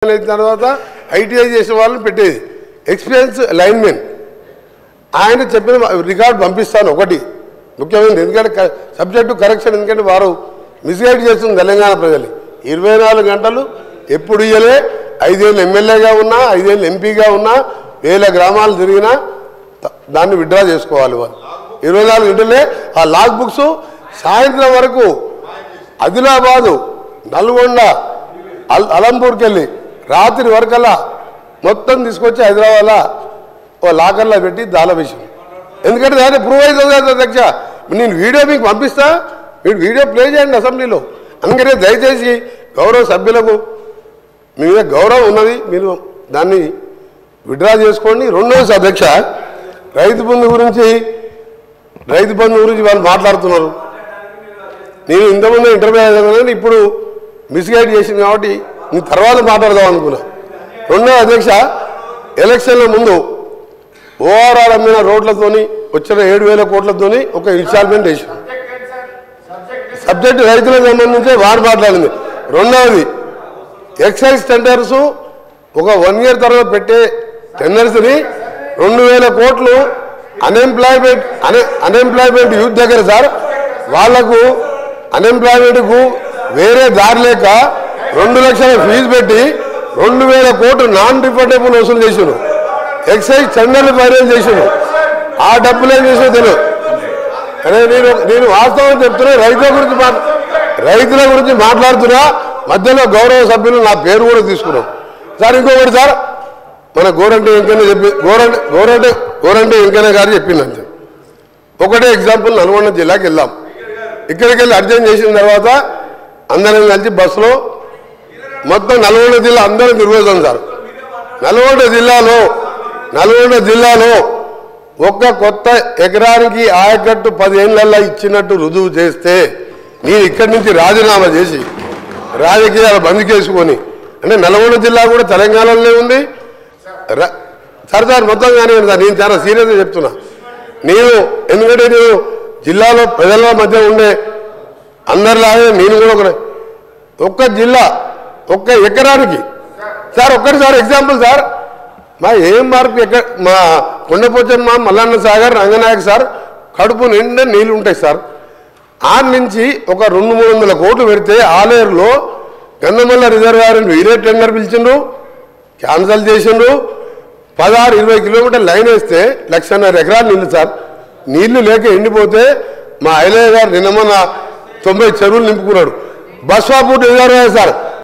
తర్వాత ఐటీఐ చేసిన వాళ్ళని పెట్టేది ఎక్స్పీరియన్స్ లైన్మెన్ ఆయన చెప్పిన రికార్డు పంపిస్తాను ఒకటి ముఖ్యమైనది ఎందుకంటే సబ్జెక్టు కరెక్షన్ ఎందుకంటే వారు మిస్గైడ్ చేస్తుంది తెలంగాణ ప్రజలు 24 గంటలు ఎప్పుడు ఇయ్యలే 5 ఏళ్ళు ఎమ్మెల్యేగా ఉన్నా 5 ఏళ్ళు ఎంపీగా ఉన్నా 1000 గ్రామాలు తిరిగినా దాన్ని విత్డ్రా చేసుకోవాలి వాళ్ళు 24 గంటలే ఆ లాగ్ బుక్స్ సాయంత్రం వరకు ఆదిలాబాదు నల్గొండ అలంపూర్కి వెళ్ళి రాత్రి వరకల్లా మొత్తం తీసుకొచ్చి హైదరాబాద్లో ఓ లాకర్లో పెట్టి దాల విషయం ఎందుకంటే దాన్ని ప్రూవ్ అవుతుంది కదా అధ్యక్ష నేను వీడియో మీకు పంపిస్తా మీరు వీడియో ప్లే చేయండి అసెంబ్లీలో అందుకనే దయచేసి గౌరవ సభ్యులకు మీ మీద గౌరవం ఉన్నది మీరు దాన్ని విత్డ్రా చేసుకోండి రెండోది అధ్యక్ష రైతు బంధు గురించి వాళ్ళు మాట్లాడుతున్నారు నేను ఇంతకుముందు ఇంటర్వ్యూ అయ్యాను ఇప్పుడు మిస్గైడ్ చేసింది కాబట్టి నేను తర్వాత మాట్లాడదాం అనుకున్నా రెండో అధ్యక్ష ఎలక్షన్ల ముందు ఓఆర్ఆర్ అమ్మిన రోడ్లతోని వచ్చిన 7,000 కోట్లతోని ఒక ఇన్స్టాల్మెంట్ వేసాం సబ్జెక్టు రైతులకు సంబంధించి వారు మాట్లాడింది రెండవది ఎక్సైజ్ టెండర్స్ ఒక 1 year తర్వాత పెట్టే టెండర్స్ని 2,000 కోట్లు అన్ఎంప్లాయ్మెంట్ యూత్ దగ్గర సార్ వాళ్లకు అన్ఎంప్లాయ్మెంట్కు వేరే దారి లేక 2 లక్షల ఫీజు పెట్టి 2,000 కోట్లు నాన్ రిఫండబుల్ వసూలు చేసారు ఎక్సైజ్ టెండర్లు ఫైనల్ చేసారు ఆ డబ్బులు ఏం చేసినా తెలియదు అదే నేను వాస్తవం చెప్తున్నా రైతుల గురించి మాట్లాడుతున్నా మధ్యలో గౌరవ సభ్యులు నా పేరు కూడా తీసుకున్నాం సార్ ఇంకొకటి సార్ మన గోరంటే వెంకయ్య గారు చెప్పిందంతే ఒకటే ఎగ్జాంపుల్ నల్గొండ జిల్లాకి వెళ్దాం ఇక్కడికి వెళ్ళి అర్జెంట్ చేసిన తర్వాత అందరం కలిసి బస్సులో మొత్తం నల్గొండ జిల్లా అందరం తిరుగుతాం సార్ నల్గొండ జిల్లాలో ఒక్క కొత్త ఎకరానికి ఆయకట్టు 10 ఏళ్లలో ఇచ్చినట్టు రుజువు చేస్తే నేను ఇక్కడి నుంచి రాజీనామా చేసి రాజకీయాలు బంద్ చేసుకొని అంటే నల్గొండ జిల్లా కూడా తెలంగాణలోనే ఉంది సార్ మొత్తం కానీ సార్ నేను చాలా సీరియస్గా చెప్తున్నా ఎందుకంటే నేను జిల్లాలో ప్రజల మధ్య ఉండే అందరిలాగే నేను కూడా ఒక్క జిల్లా ఒక్క ఎకరానికి సార్ ఒక్కటిసారి ఎగ్జాంపుల్ సార్ మా ఏం మార్పు మా కొండపోచమ్మ మల్లన్న సాగర్ రంగనాయక్ సార్ కడుపు నిండా నీళ్ళు ఉంటాయి సార్ ఆ నుంచి ఒక 200-300 కోట్లు పెడితే ఆలేరులో గంధమల్ల రిజర్వాయర్ వేరే టెండర్ పిలిచిండ్రు క్యాన్సల్ చేసిండ్రు 16-20 కిలోమీటర్ల లైన్ వేస్తే 1,50,000 ఎకరాలు నీళ్ళు సార్ నీళ్లు లేక ఎండిపోతే మా ఐలయ్య గారు నిన్న 90 చెరువులు నింపుకున్నాడు బస్వాపూర్ రిజర్వాయర్ సార్